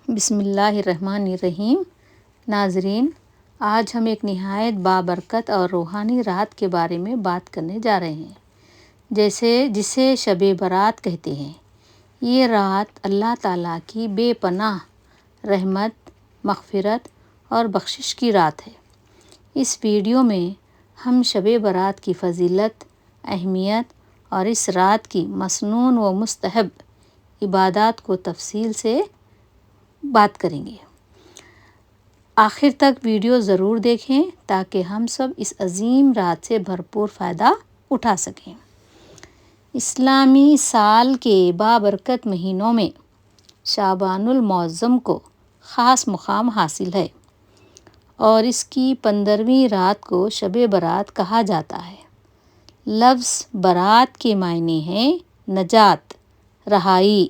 بسم اللہ الرحمن الرحیم۔ ناظرین، آج ہم ایک نہایت بابرکت اور روحانی رات کے بارے میں بات کرنے جا رہے ہیں، جسے شب برات کہتے ہیں۔ یہ رات اللہ تعالیٰ کی بے پناہ رحمت، مغفرت اور بخشش کی رات ہے۔ اس ویڈیو میں ہم شب برات کی فضیلت، اہمیت اور اس رات کی مسنون و مستحب عبادات کو تفصیل سے بات کریں گے۔ آخر تک ویڈیو ضرور دیکھیں تاکہ ہم سب اس عظیم رات سے بھرپور فائدہ اٹھا سکیں۔ اسلامی سال کے بابرکت مہینوں میں شعبان المعظم کو خاص مقام حاصل ہے اور اس کی 15ویں رات کو شب برات کہا جاتا ہے۔ لفظ برات کے معنی ہیں نجات، رہائی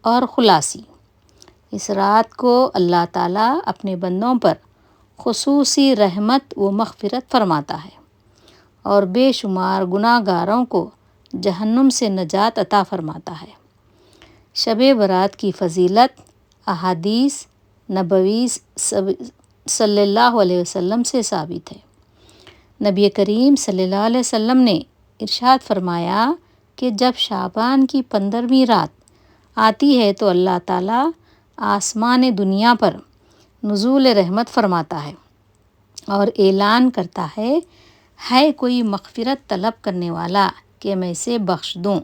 اور خلاصی۔ اس رات کو اللہ تعالیٰ اپنے بندوں پر خصوصی رحمت و مغفرت فرماتا ہے اور بے شمار گناہ گاروں کو جہنم سے نجات عطا فرماتا ہے۔ شب برات کی فضیلت احادیث نبوی صلی اللہ علیہ وسلم سے ثابت ہے۔ نبی کریم صلی اللہ علیہ وسلم نے ارشاد فرمایا کہ جب شعبان کی 15ویں رات آتی ہے تو اللہ تعالیٰ آسمان دنیا پر نزول رحمت فرماتا ہے اور اعلان کرتا ہے کوئی مغفرت طلب کرنے والا کہ میں اسے بخش دوں،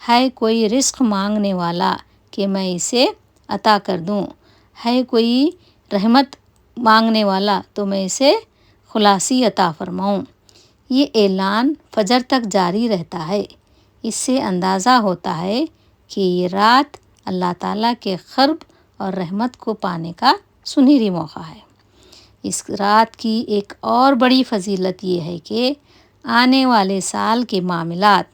ہے کوئی رزق مانگنے والا کہ میں اسے عطا کر دوں، ہے کوئی رحمت مانگنے والا تو میں اسے خلاصی عطا فرماؤں۔ یہ اعلان فجر تک جاری رہتا ہے۔ اس سے اندازہ ہوتا ہے کہ یہ رات اللہ تعالیٰ کے قرب اور رحمت کو پانے کا سنہری موقع ہے۔ اس رات کی ایک اور بڑی فضیلت یہ ہے کہ آنے والے سال کے معاملات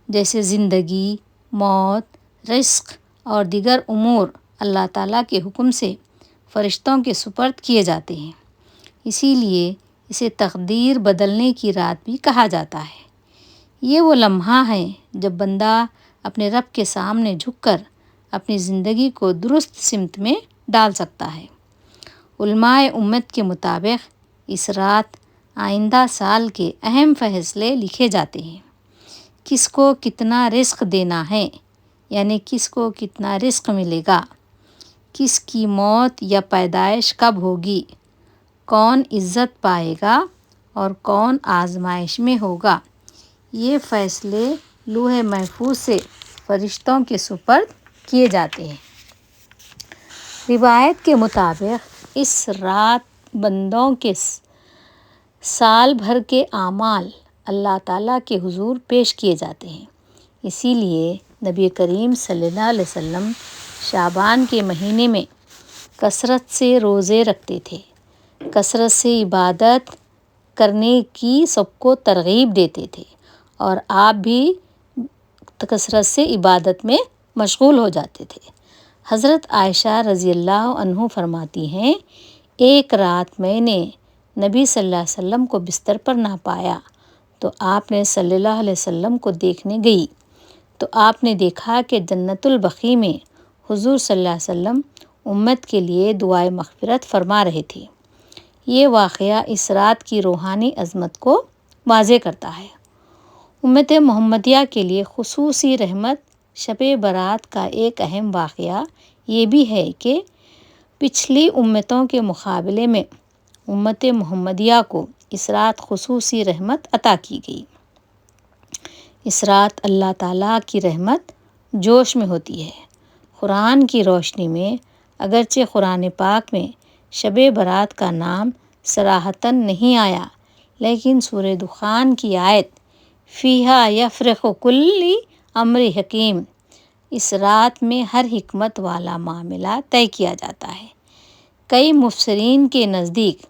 جیسے زندگی، موت، رزق اور دیگر امور اللہ تعالیٰ کے حکم سے فرشتوں کے سپرد کیے جاتے ہیں۔ اسی لیے اسے تقدیر بدلنے کی رات بھی کہا جاتا ہے۔ یہ وہ لمحہ ہے جب بندہ اپنے رب کے سامنے جھک کر اپنی زندگی کو درست سمت میں ڈال سکتا ہے۔ علماء امت کے مطابق اس رات آئندہ سال کے اہم فیصلے لکھے جاتے ہیں۔ کس کو کتنا رزق دینا ہے، یعنی کس کو کتنا رزق ملے گا، کس کی موت یا پیدائش کب ہوگی، کون عزت پائے گا اور کون آزمائش میں ہوگا، یہ فیصلے لوح محفوظ سے فرشتوں کے سپرد کیے جاتے ہیں۔ روایت کے مطابق اس رات بندوں کے سال بھر کے اعمال اللہ تعالیٰ کے حضور پیش کیے جاتے ہیں۔ اسی لیے نبی کریم صلی اللہ علیہ وسلم شعبان کے مہینے میں کثرت سے روزے رکھتے تھے، کثرت سے عبادت کرنے کی سب کو ترغیب دیتے تھے اور آپ بھی کثرت سے عبادت میں مشغول ہو جاتے تھے۔ حضرت عائشہ رضی اللہ عنہ فرماتی ہیں، ایک رات میں نے نبی صلی اللہ علیہ وسلم کو بستر پر نہ پایا تو آپ نے صلی اللہ علیہ وسلم کو دیکھنے گئی تو آپ نے دیکھا کہ جنت البقیع میں حضور صلی اللہ علیہ وسلم امت کے لیے دعائے مغفرت فرما رہے تھے۔ یہ واقعہ اس رات کی روحانی عظمت کو واضح کرتا ہے۔ امت محمدیہ کے لیے خصوصی رحمت شب برات کا ایک اہم واقعہ یہ بھی ہے کہ پچھلی امتوں کے مقابلے میں امت محمدیہ کو اس رات خصوصی رحمت عطا کی گئی۔ اس رات اللہ تعالیٰ کی رحمت جوش میں ہوتی ہے۔ قرآن کی روشنی میں اگرچہ قرآن پاک میں شب برات کا نام صراحتاً نہیں آیا، لیکن سورہ دخان کی آیت فیہا یفرق کل امر حکیم، اس رات میں ہر حکمت والا معاملہ طے کیا جاتا ہے۔ کئی مفسرین کے نزدیک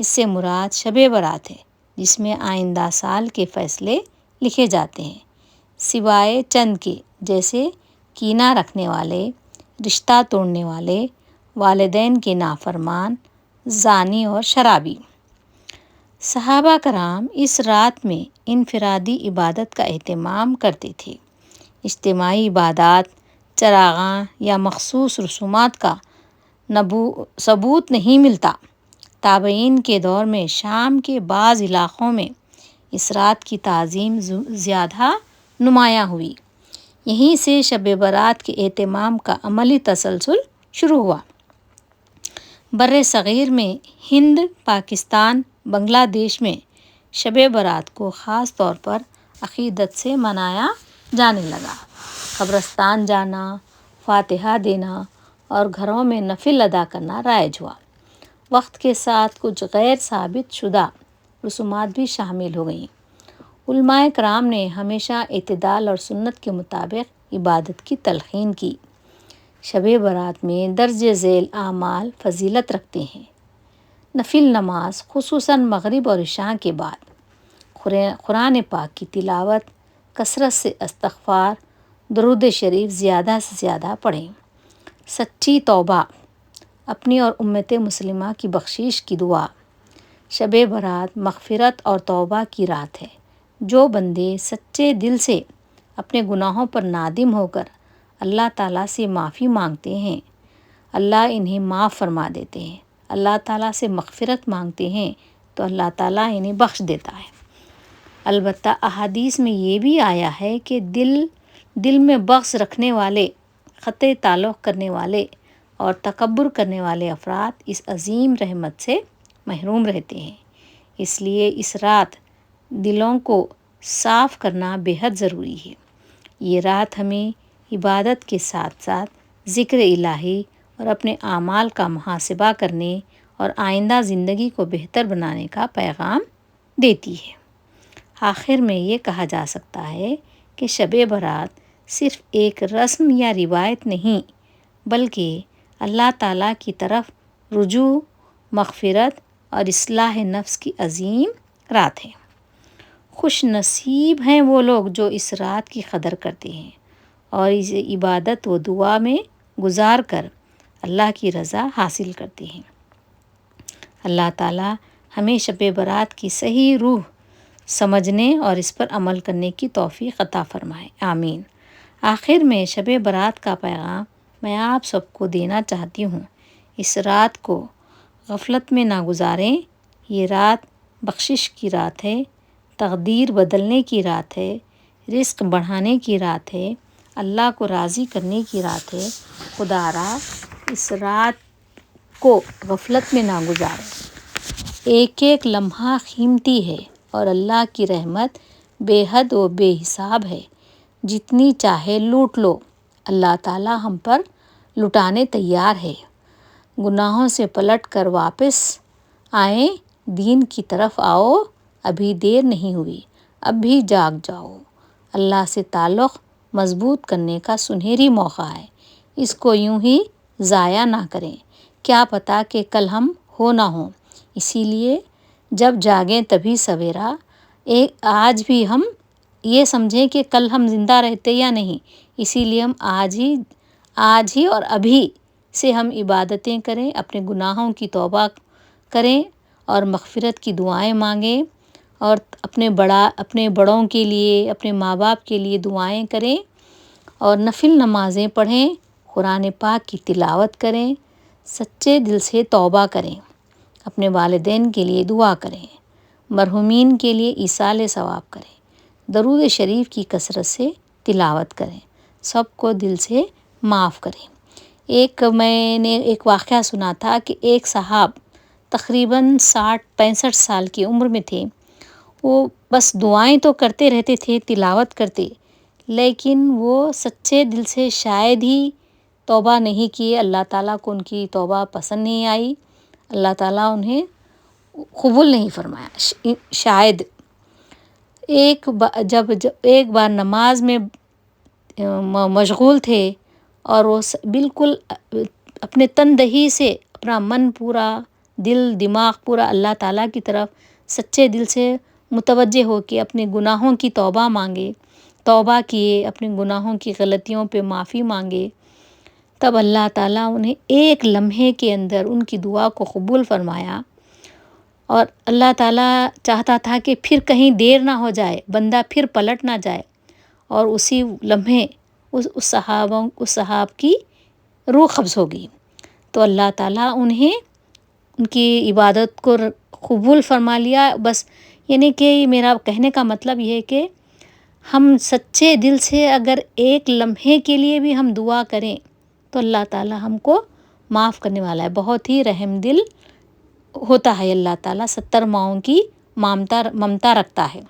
اس سے مراد شب برات ہے جس میں آئندہ سال کے فیصلے لکھے جاتے ہیں، سوائے چند کے جیسے کینہ رکھنے والے، رشتہ توڑنے والے، والدین کے نافرمان، زانی اور شرابی۔ صحابہ کرام اس رات میں انفرادی عبادت کا اہتمام کرتے تھے۔ اجتماعی عبادات، چراغاں یا مخصوص رسومات کا ثبوت نہیں ملتا۔ تابعین کے دور میں شام کے بعض علاقوں میں اس رات کی تعظیم زیادہ نمایاں ہوئی۔ یہیں سے شب برات کے اہتمام کا عملی تسلسل شروع ہوا۔ بر صغیر میں ہند، پاکستان، بنگلہ دیش میں شب برات کو خاص طور پر عقیدت سے منایا جانے لگا۔ قبرستان جانا، فاتحہ دینا اور گھروں میں نفل ادا کرنا رائج ہوا۔ وقت کے ساتھ کچھ غیر ثابت شدہ رسومات بھی شامل ہو گئیں۔ علماء کرام نے ہمیشہ اعتدال اور سنت کے مطابق عبادت کی تلقین کی۔ شب برات میں درج ذیل اعمال فضیلت رکھتے ہیں۔ نفل نماز خصوصاً مغرب اور عشاء کے بعد، قرآن پاک کی تلاوت، کثرت سے استغفار، درود شریف زیادہ سے زیادہ پڑھیں۔ سچی توبہ، اپنی اور امت مسلمہ کی بخشش کی دعا۔ شب برات مغفرت اور توبہ کی رات ہے۔ جو بندے سچے دل سے اپنے گناہوں پر نادم ہو کر اللہ تعالیٰ سے معافی مانگتے ہیں، اللہ انہیں معاف فرما دیتے ہیں۔ اللہ تعالیٰ سے مغفرت مانگتے ہیں تو اللہ تعالیٰ انہیں بخش دیتا ہے۔ البتہ احادیث میں یہ بھی آیا ہے کہ دل میں بغض رکھنے والے، قطع تعلق کرنے والے اور تکبر کرنے والے افراد اس عظیم رحمت سے محروم رہتے ہیں۔ اس لیے اس رات دلوں کو صاف کرنا بے حد ضروری ہے۔ یہ رات ہمیں عبادت کے ساتھ ساتھ ذکر الہی اور اپنے اعمال کا محاسبہ کرنے اور آئندہ زندگی کو بہتر بنانے کا پیغام دیتی ہے۔ آخر میں یہ کہا جا سکتا ہے کہ شب برات صرف ایک رسم یا روایت نہیں، بلکہ اللہ تعالیٰ کی طرف رجوع، مغفرت اور اصلاح نفس کی عظیم رات ہے۔ خوش نصیب ہیں وہ لوگ جو اس رات کی قدر کرتے ہیں اور اسے عبادت و دعا میں گزار کر اللہ کی رضا حاصل کرتے ہیں۔ اللہ تعالیٰ ہمیں شب برات کی صحیح روح سمجھنے اور اس پر عمل کرنے کی توفیق عطا فرمائے، آمین۔ آخر میں شب برات کا پیغام میں آپ سب کو دینا چاہتی ہوں۔ اس رات کو غفلت میں نہ گزاریں۔ یہ رات بخشش کی رات ہے، تقدیر بدلنے کی رات ہے، رزق بڑھانے کی رات ہے، اللہ کو راضی کرنے کی رات ہے۔ خدا را اس رات کو غفلت میں نہ گزاریں۔ ایک ایک لمحہ قیمتی ہے اور اللہ کی رحمت بے حد و بے حساب ہے۔ جتنی چاہے لوٹ لو، اللہ تعالیٰ ہم پر لٹانے تیار ہے۔ گناہوں سے پلٹ کر واپس آئیں، دین کی طرف آؤ، ابھی دیر نہیں ہوئی، اب بھی جاگ جاؤ۔ اللہ سے تعلق مضبوط کرنے کا سنہری موقع ہے، اس کو یوں ہی ضائع نہ کریں، کیا پتہ کہ کل ہم ہو نہ ہوں۔ اسی لیے جب جاگیں تبھی سویرا۔ آج بھی ہم یہ سمجھیں کہ کل ہم زندہ رہتے یا نہیں، اسی لیے ہم آج ہی اور ابھی سے ہم عبادتیں کریں، اپنے گناہوں کی توبہ کریں اور مغفرت کی دعائیں مانگیں، اور اپنے بڑوں کے لیے، اپنے ماں باپ کے لیے دعائیں کریں، اور نفل نمازیں پڑھیں، قرآن پاک کی تلاوت کریں، سچے دل سے توبہ کریں، اپنے والدین کے لیے دعا کریں، مرحومین کے لیے ایصال ثواب کریں، درود شریف کی کثرت سے تلاوت کریں، سب کو دل سے معاف کریں۔ میں نے ایک واقعہ سنا تھا کہ ایک صاحب تقریباً 65 سال کی عمر میں تھے۔ وہ بس دعائیں تو کرتے رہتے تھے، تلاوت کرتے، لیکن وہ سچے دل سے شاید ہی توبہ نہیں کیے۔ اللہ تعالیٰ کو ان کی توبہ پسند نہیں آئی، اللہ تعالیٰ انہیں قبول نہیں فرمایا شاید۔ جب ایک بار نماز میں مشغول تھے اور وہ بالکل اپنے تن دہی سے اپنا من پورا، دل دماغ پورا اللہ تعالیٰ کی طرف سچے دل سے متوجہ ہو کے اپنے گناہوں کی توبہ کیے، اپنے گناہوں کی غلطیوں پہ معافی مانگے، تب اللہ تعالیٰ انہیں ایک لمحے کے اندر ان کی دعا کو قبول فرمایا۔ اور اللہ تعالیٰ چاہتا تھا کہ پھر کہیں دیر نہ ہو جائے، بندہ پھر پلٹ نہ جائے، اور اسی لمحے اس صاحب کی روح قبض ہو گئی۔ تو اللہ تعالیٰ انہیں ان کی عبادت کو قبول فرما لیا۔ بس یعنی کہ میرا کہنے کا مطلب یہ ہے کہ ہم سچے دل سے اگر ایک لمحے کے لیے بھی ہم دعا کریں تو اللہ تعالیٰ ہم کو معاف کرنے والا ہے۔ بہت ہی رحم دل ہوتا ہے اللہ تعالیٰ، 70 ماؤں کی ممتا رکھتا ہے۔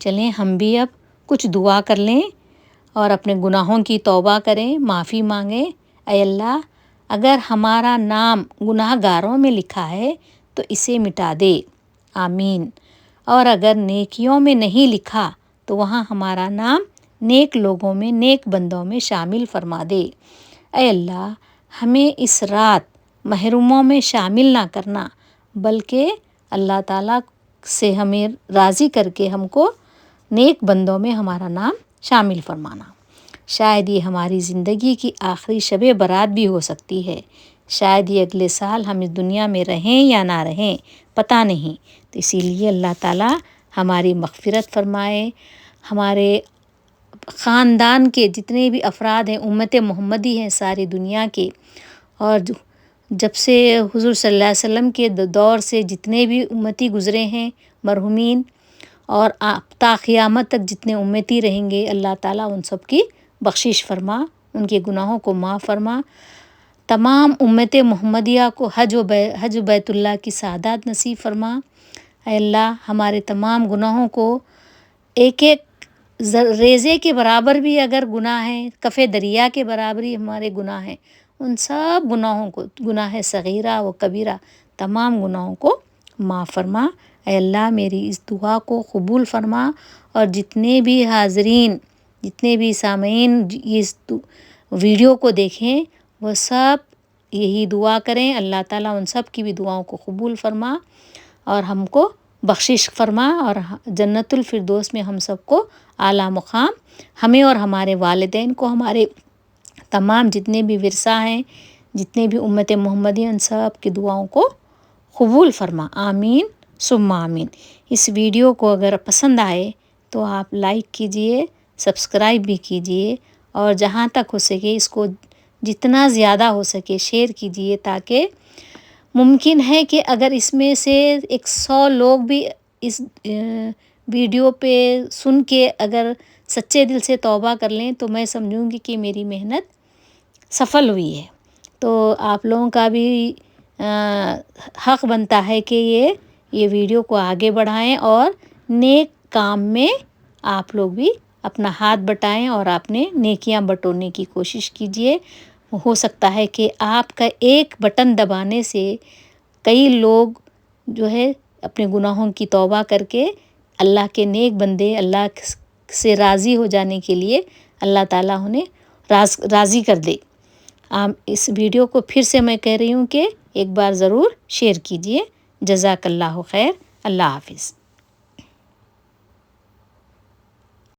چلیں ہم بھی اب کچھ دعا کر لیں اور اپنے گناہوں کی توبہ کریں، معافی مانگیں۔ اے اللہ، اگر ہمارا نام گناہ گاروں میں لکھا ہے تو اسے مٹا دے، آمین۔ اور اگر نیکیوں میں نہیں لکھا تو وہاں ہمارا نام نیک لوگوں میں، نیک بندوں میں شامل فرما دے۔ اے اللہ، ہمیں اس رات محروموں میں شامل نہ کرنا، بلکہ اللہ تعالیٰ سے ہمیں راضی کر کے ہم کو نیک بندوں میں ہمارا نام شامل فرمانا۔ شاید یہ ہماری زندگی کی آخری شب برات بھی ہو سکتی ہے، شاید یہ اگلے سال ہم اس دنیا میں رہیں یا نہ رہیں، پتہ نہیں۔ تو اسی لیے اللہ تعالیٰ ہماری مغفرت فرمائے، ہمارے خاندان کے جتنے بھی افراد ہیں، امت محمدی ہیں ساری دنیا کے، اور جب سے حضور صلی اللہ علیہ وسلم کے دور سے جتنے بھی امتی گزرے ہیں مرحومین، اور تا قیامت تک جتنے امتی رہیں گے، اللہ تعالیٰ ان سب کی بخشش فرما، ان کے گناہوں کو معاف فرما۔ تمام امت محمدیہ کو حج بیت اللہ کی سعادت نصیب فرما۔ اے اللہ، ہمارے تمام گناہوں کو ایک ایک ریزے کے برابر بھی اگر گناہ ہیں، کف دریا کے برابر ہی ہمارے گناہ ہیں، ان سب گناہوں کو، گناہ صغیرہ و کبیرہ، تمام گناہوں کو معاف فرما۔ اے اللہ، میری اس دعا کو قبول فرما، اور جتنے بھی حاضرین، جتنے بھی سامعین اس ویڈیو کو دیکھیں، وہ سب یہی دعا کریں، اللہ تعالیٰ ان سب کی بھی دعاؤں کو قبول فرما اور ہم کو بخشش فرما، اور جنت الفردوس میں ہم سب کو اعلیٰ مقام، ہمیں اور ہمارے والدین کو، ہمارے تمام جتنے بھی ورثہ ہیں، جتنے بھی امت محمدی، ان سب کی دعاؤں کو قبول فرما، آمین ثم آمین۔ اس ویڈیو کو اگر پسند آئے تو آپ لائک کیجئے، سبسکرائب بھی کیجئے، اور جہاں تک ہو سکے اس کو جتنا زیادہ ہو سکے شیئر کیجئے، تاکہ ممکن ہے کہ اگر اس میں سے 100 لوگ بھی اس ویڈیو پہ سن کے اگر سچے دل سے توبہ کر لیں تو میں سمجھوں گی کہ میری محنت سفل ہوئی ہے۔ تو آپ لوگوں کا بھی حق بنتا ہے کہ یہ ویڈیو کو آگے بڑھائیں، اور نیک کام میں آپ لوگ بھی اپنا ہاتھ بٹائیں اور اپنے نیکیاں بٹورنے کی کوشش کیجئے۔ ہو سکتا ہے کہ آپ کا ایک بٹن دبانے سے کئی لوگ جو ہے اپنے گناہوں کی توبہ کر کے اللہ کے نیک بندے، اللہ سے راضی ہو جانے کے لیے اللہ تعالیٰ انہیں راضی کر دے۔ اس ویڈیو کو پھر سے میں کہہ رہی ہوں کہ ایک بار ضرور شیئر کیجئے۔ جزاک اللہ خیر۔ اللہ حافظ۔